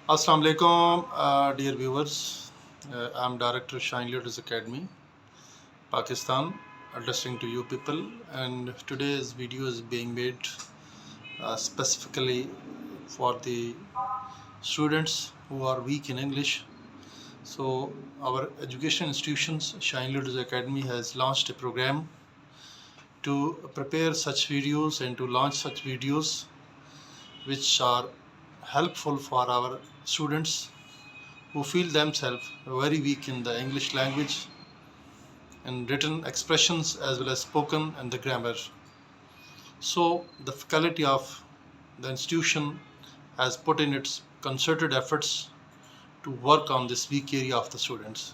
Assalamu alaikum, dear viewers. I'm Director Shine Leaders Academy, Pakistan, addressing to you people. And today's video is being made specifically for the students who are weak in English. So our education institutions, Shine Leaders Academy, has launched a program to prepare such videos and to launch such videos which are helpful for our students who feel themselves very weak in the English language and written expressions as well as spoken and the grammar. So the faculty of the institution has put in its concerted efforts to work on this weak area of the students.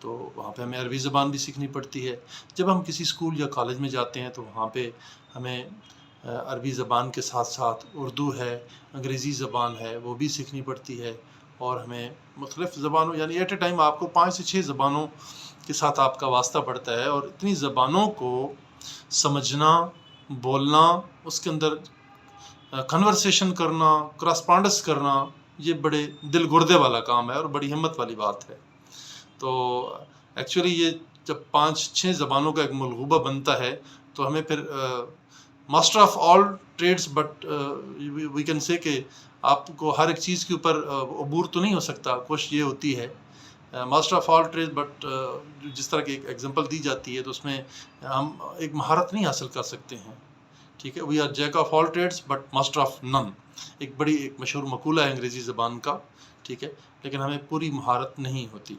تو وہاں پہ ہمیں عربی زبان بھی سیکھنی پڑتی ہے. جب ہم کسی اسکول یا کالج میں جاتے ہیں تو وہاں پہ ہمیں عربی زبان کے ساتھ ساتھ اردو ہے، انگریزی زبان ہے، وہ بھی سیکھنی پڑتی ہے. اور ہمیں مختلف زبانوں یعنی ایٹ اے ٹائم آپ کو 5 سے 6 زبانوں کے ساتھ آپ کا واسطہ پڑتا ہے. اور اتنی زبانوں کو سمجھنا، بولنا، اس کے اندر کنورسیشن کرنا، کراسپانڈنس کرنا، یہ بڑے دل گردے والا کام ہے اور بڑی ہمت والی بات ہے. تو ایکچولی یہ جب 5-6 زبانوں کا ایک ملغوبہ بنتا ہے تو ہمیں پھر master of all trades, but we can say کہ آپ کو ہر ایک چیز کے اوپر عبور تو نہیں ہو سکتا. کوشش یہ ہوتی ہے master of all trade, but جس طرح کی ایک ایگزامپل دی جاتی ہے تو اس میں ہم ایک مہارت نہیں حاصل کر سکتے ہیں. ٹھیک ہے، we are jack of all trades but master of none, ایک مشہور مقولہ ہے انگریزی زبان کا. ٹھیک ہے، لیکن ہمیں پوری مہارت نہیں ہوتی.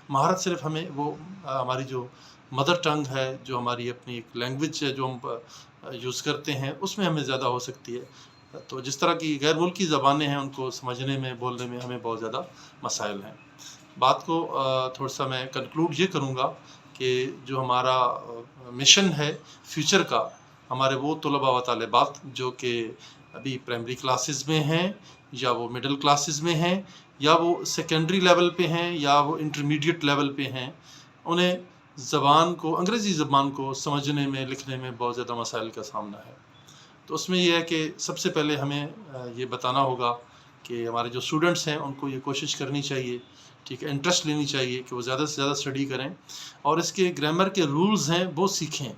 مہارت صرف ہمیں وہ ہماری جو مدر ٹنگ ہے، جو ہماری اپنی ایک لینگویج ہے جو ہم یوز کرتے ہیں، اس میں ہمیں زیادہ ہو سکتی ہے. تو جس طرح کی غیر ملکی زبانیں ہیں ان کو سمجھنے میں، بولنے میں ہمیں بہت زیادہ مسائل ہیں. بات کو تھوڑا سا میں کنکلوڈ یہ کروں گا کہ جو ہمارا مشن ہے فیوچر کا، ہمارے وہ طلباء و طالبات جو کہ ابھی پرائمری کلاسز میں ہیں، یا وہ مڈل کلاسز میں ہیں، یا وہ سیکنڈری لیول پہ ہیں، یا وہ انٹرمیڈیٹ لیول پہ ہیں، انہیں زبان کو، انگریزی زبان کو سمجھنے میں، لکھنے میں بہت زیادہ مسائل کا سامنا ہے. تو اس میں یہ ہے کہ سب سے پہلے ہمیں یہ بتانا ہوگا کہ ہمارے جو اسٹوڈنٹس ہیں ان کو یہ کوشش کرنی چاہیے، ٹھیک ہے، انٹرسٹ لینی چاہیے کہ وہ زیادہ سے زیادہ اسٹڈی کریں اور اس کے گرامر کے رولز ہیں وہ سیکھیں.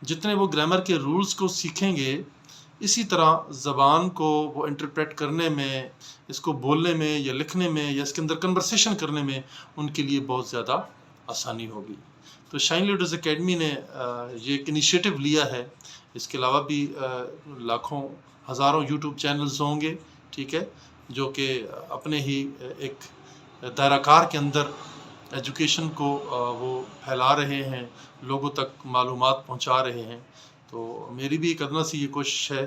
جتنے وہ گرامر کے رولز کو سیکھیں گے، اسی طرح زبان کو وہ انٹرپریٹ کرنے میں، اس کو بولنے میں یا لکھنے میں یا اس کے اندر کنورسیشن کرنے میں ان کے لیے بہت زیادہ آسانی ہوگی. تو شائن لیڈرز اکیڈمی نے یہ ایک انیشیٹو لیا ہے. اس کے علاوہ بھی لاکھوں ہزاروں یوٹیوب چینلز ہوں گے، ٹھیک ہے، جو کہ اپنے ہی ایک دائرہ کار کے اندر ایجوکیشن کو وہ پھیلا رہے ہیں، لوگوں تک معلومات پہنچا رہے ہیں. تو میری بھی ایک ادنا سی یہ کوشش ہے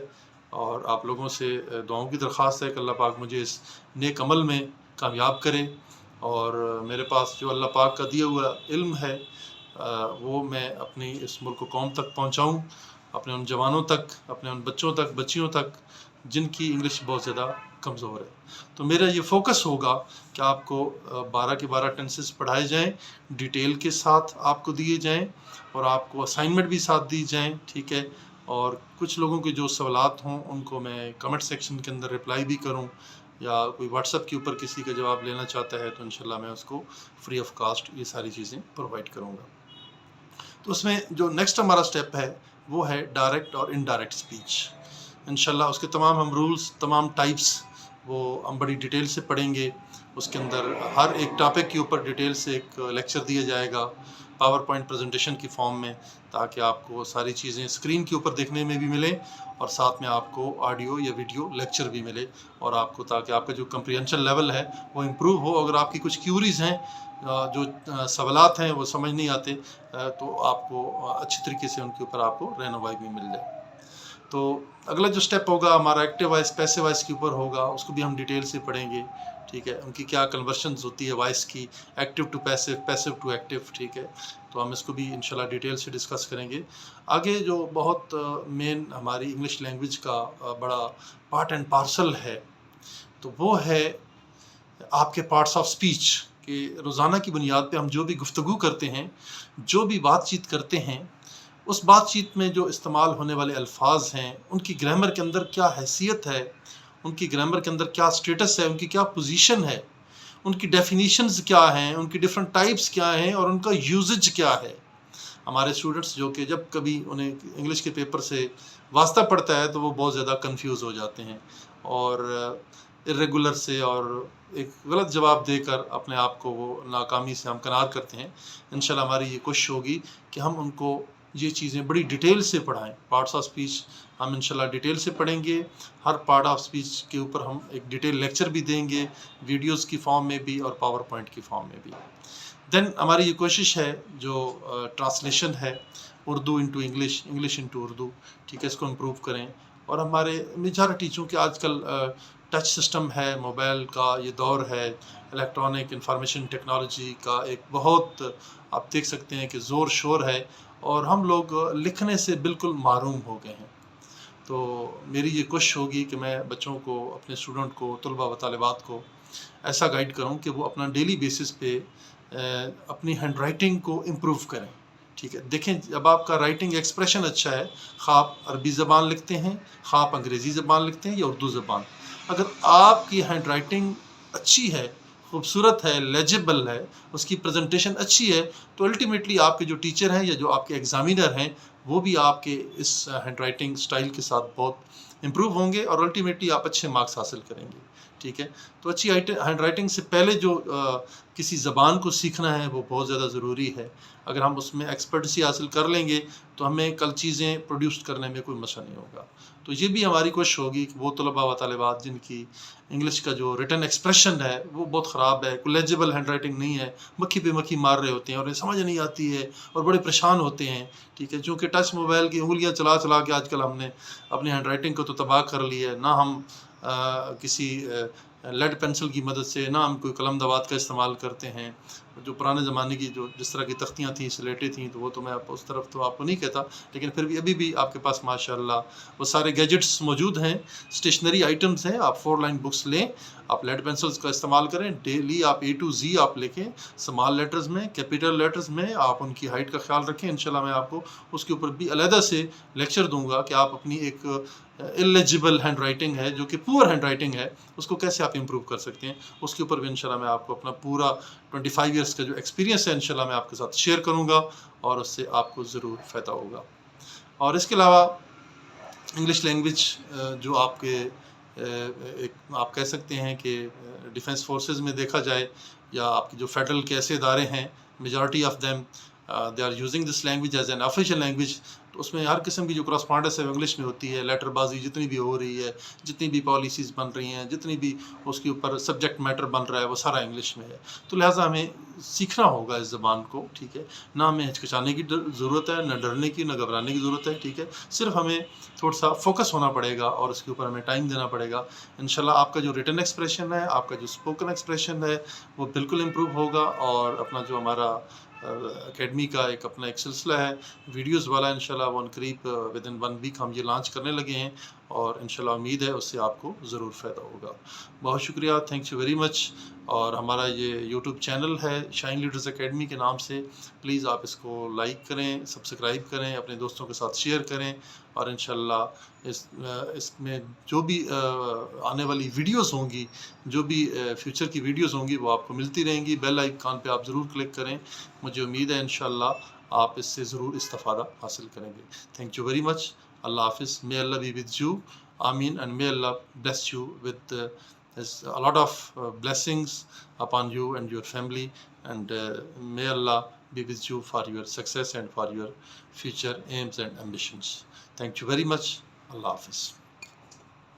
اور آپ لوگوں سے دعاؤں کی درخواست ہے کہ اللہ پاک مجھے اس نیک عمل میں کامیاب کرے، اور میرے پاس جو اللہ پاک کا دیا ہوا علم ہے وہ میں اپنی اس ملک و قوم تک پہنچاؤں، اپنے ان جوانوں تک، اپنے ان بچوں تک، بچیوں تک جن کی انگلش بہت زیادہ کمزور ہے. تو میرا یہ فوکس ہوگا کہ آپ کو 12 کے 12 ٹینسز پڑھائے جائیں، ڈیٹیل کے ساتھ آپ کو دیے جائیں، اور آپ کو اسائنمنٹ بھی ساتھ دی جائیں. ٹھیک ہے، اور کچھ لوگوں کے جو سوالات ہوں ان کو میں کمنٹ سیکشن کے اندر رپلائی بھی کروں، یا کوئی واٹس ایپ کے اوپر کسی کا جواب لینا چاہتا ہے تو انشاءاللہ میں اس کو فری آف کاسٹ یہ ساری چیزیں پرووائڈ کروں گا. تو اس میں جو نیکسٹ ہمارا سٹیپ ہے وہ ہے ڈائریکٹ اور انڈائریکٹ اسپیچ. انشاءاللہ اس کے تمام ہم رولز، تمام ٹائپس وہ ہم بڑی ڈیٹیل سے پڑھیں گے. اس کے اندر ہر ایک ٹاپک کے اوپر ڈیٹیل سے ایک لیکچر دیا جائے گا پاور پوائنٹ پریزنٹیشن کی فارم میں، تاکہ آپ کو ساری چیزیں اسکرین کے اوپر دیکھنے میں بھی ملیں اور ساتھ میں آپ کو آڈیو یا ویڈیو لیکچر بھی ملے، اور آپ کو تاکہ آپ کا جو کمپریہنشن لیول ہے وہ امپروو ہو. اگر آپ کی کچھ کیوریز ہیں، جو سوالات ہیں وہ سمجھ نہیں آتے، تو آپ کو اچھی طریقے سے ان کے اوپر آپ کو رہنمائی بھی مل جائے. تو اگلا جو سٹیپ ہوگا ہمارا ایکٹیو وائس پیسو وائس کے اوپر ہوگا، اس کو بھی ہم ڈیٹیل سے پڑھیں گے. ٹھیک ہے، ان کی کیا کنورشنز ہوتی ہے وائس کی، active to passive, passive to active. ٹھیک ہے، تو ہم اس کو بھی انشاءاللہ ڈیٹیل سے ڈسکس کریں گے. آگے جو بہت مین ہماری انگلش لینگویج کا بڑا پارٹ اینڈ پارسل ہے، تو وہ ہے آپ کے پارٹس آف سپیچ، کہ روزانہ کی بنیاد پہ ہم جو بھی گفتگو کرتے ہیں، جو بھی بات چیت کرتے ہیں، اس بات چیت میں جو استعمال ہونے والے الفاظ ہیں ان کی گرامر کے اندر کیا حیثیت ہے، ان کی گرامر کے اندر کیا سٹیٹس ہے، ان کی کیا پوزیشن ہے، ان کی ڈیفینیشنز کیا ہیں، ان کی ڈیفرنٹ ٹائپس کیا ہیں، اور ان کا یوزج کیا ہے. ہمارے اسٹوڈنٹس جو کہ جب کبھی انہیں انگلش کے پیپر سے واسطہ پڑتا ہے تو وہ بہت زیادہ کنفیوز ہو جاتے ہیں، اور irregular سے اور ایک غلط جواب دے کر اپنے آپ کو وہ ناکامی سے ہمکنار کرتے ہیں. انشاءاللہ ہماری یہ کوشش ہوگی کہ ہم ان کو یہ چیزیں بڑی ڈیٹیل سے پڑھائیں. پارٹس آف سپیچ ہم انشاءاللہ ڈیٹیل سے پڑھیں گے. ہر پارٹ آف سپیچ کے اوپر ہم ایک ڈیٹیل لیکچر بھی دیں گے، ویڈیوز کی فارم میں بھی اور پاور پوائنٹ کی فارم میں بھی. دین ہماری یہ کوشش ہے جو ٹرانسلیشن ہے Urdu into English, English into Urdu, ٹھیک ہے، اس کو امپروو کریں. اور ہمارے میجارٹی چونکہ آج کل ٹچ سسٹم ہے، موبائل کا یہ دور ہے، الیکٹرانک انفارمیشن ٹیکنالوجی کا ایک بہت آپ دیکھ سکتے ہیں کہ زور شور ہے، اور ہم لوگ لکھنے سے بالکل محروم ہو گئے ہیں. تو میری یہ کوشش ہوگی کہ میں بچوں کو، اپنے اسٹوڈنٹ کو، طلباء و طالبات کو ایسا گائیڈ کروں کہ وہ اپنا ڈیلی بیسس پہ اپنی ہینڈ رائٹنگ کو امپروو کریں. ٹھیک ہے، دیکھیں جب آپ کا رائٹنگ ایکسپریشن اچھا ہے، خواہ آپ عربی زبان لکھتے ہیں، خواہ آپ انگریزی زبان لکھتے ہیں یا اردو زبان، اگر آپ کی ہینڈ رائٹنگ اچھی ہے، خوبصورت ہے، لیجبل ہے، اس کی پریزنٹیشن اچھی ہے، تو الٹیمیٹلی آپ کے جو ٹیچر ہیں یا جو آپ کے ایگزامینر ہیں وہ بھی آپ کے اس ہینڈ رائٹنگ سٹائل کے ساتھ بہت امپروو ہوں گے، اور الٹیمیٹلی آپ اچھے مارکس حاصل کریں گے. ٹھیک ہے، تو اچھی ہینڈ رائٹنگ سے پہلے جو کسی زبان کو سیکھنا ہے وہ بہت زیادہ ضروری ہے. اگر ہم اس میں ایکسپرٹسی حاصل کر لیں گے تو ہمیں کل چیزیں پروڈیوس کرنے میں کوئی مسئلہ نہیں ہوگا. تو یہ بھی ہماری کوشش ہوگی کہ وہ طلباء و طالبات جن کی انگلش کا جو ریٹن ایکسپریشن ہے وہ بہت خراب ہے، کوئی لیجبل ہینڈ رائٹنگ نہیں ہے، مکھی پہ مکھی مار رہے ہوتے ہیں اور انہیں سمجھ نہیں آتی ہے اور بڑے پریشان ہوتے ہیں. ٹھیک ہے، چونکہ ٹچ موبائل کی انگلیاں چلا چلا کے آج کل ہم نے اپنی ہینڈ رائٹنگ کو تو تباہ کر لی ہے. نہ ہم کسی لیڈ پینسل کی مدد سے، نہ ہم کوئی قلم دوات کا استعمال کرتے ہیں. جو پرانے زمانے کی جو جس طرح کی تختیاں تھیں، سلیٹیں تھیں، تو وہ تو میں اس طرف تو آپ کو نہیں کہتا، لیکن پھر بھی ابھی بھی آپ کے پاس ماشاء اللہ وہ سارے گیجٹس موجود ہیں، اسٹیشنری آئٹمس ہیں. آپ 4 لائن بکس لیں، آپ لیڈ پینسلس کا استعمال کریں، ڈیلی آپ A to Z آپ لکھیں، اسمال لیٹرز میں، کیپیٹل لیٹرز میں، آپ ان کی ہائٹ کا خیال رکھیں. انشاءاللہ میں آپ کو اس کے اوپر بھی علیحدہ سے لیکچر دوں گا کہ آپ اپنی ایک اللیجبل ہینڈ رائٹنگ ہے جو کہ پور ہینڈ رائٹنگ ہے اس کو کیسے آپ امپروو کر سکتے ہیں. اس کے اوپر بھی انشاءاللہ میں آپ کو اپنا پورا 25 ایئرس کا جو ایکسپیرینس ہے انشاءاللہ میں آپ کے ساتھ شیئر کروں گا، اور اس سے آپ کو ضرور فائدہ ہوگا. اور اس کے علاوہ انگلش لینگویج جو آپ کے ایک آپ کہہ سکتے ہیں کہ ڈیفنس فورسز میں دیکھا جائے یا آپ کے جو فیڈرل کے ایسے ادارے ہیں، majority of them they are using this language as an official language. تو اس میں ہر قسم کی جو کراسپونڈنس ہے انگلش میں ہوتی ہے. لیٹر بازی جتنی بھی ہو رہی ہے، جتنی بھی پالیسیز بن رہی ہیں، جتنی بھی اس کے اوپر سبجیکٹ میٹر بن رہا ہے، وہ سارا انگلش میں ہے. تو لہٰذا ہمیں سیکھنا ہوگا اس زبان کو. ٹھیک ہے، نہ ہمیں ہچکچانے کی ضرورت ہے، نہ ڈرنے کی، نہ گھبرانے کی ضرورت ہے. ٹھیک ہے، صرف ہمیں تھوڑا سا فوکس ہونا پڑے گا اور اس کے اوپر ہمیں ٹائم دینا پڑے گا. انشاءاللہ آپ کا جو ریٹن ایکسپریشن ہے، آپ کا جو اسپوکن ایکسپریشن ہے وہ بالکل امپروو ہوگا. اور اپنا جو ہمارا اکیڈمی کا اپنا ایک سلسلہ ہے ویڈیوز والا، انشاءاللہ وہ قریب ود ان 1 ویک ہم یہ لانچ کرنے لگے ہیں، اور انشاءاللہ امید ہے اس سے آپ کو ضرور فائدہ ہوگا. بہت شکریہ، تھینک یو ویری مچ. اور ہمارا یہ یوٹیوب چینل ہے شائن لیڈرز اکیڈمی کے نام سے، پلیز آپ اس کو لائک کریں، سبسکرائب کریں، اپنے دوستوں کے ساتھ شیئر کریں. اور انشاءاللہ اس میں جو بھی آنے والی ویڈیوز ہوں گی، جو بھی فیوچر کی ویڈیوز ہوں گی وہ آپ کو ملتی رہیں گی. بیل آئیکن پہ آپ ضرور کلک کریں. مجھے امید ہے انشاءاللہ آپ اس سے ضرور استفادہ حاصل کریں گے. Thank you very much. اللہ حافظ. May Allah be with you. Ameen. And may Allah bless you with a lot of blessings upon you and your family. And may Allah be with you for your success and for your future aims and ambitions. Thank you very much. Allah Hafiz.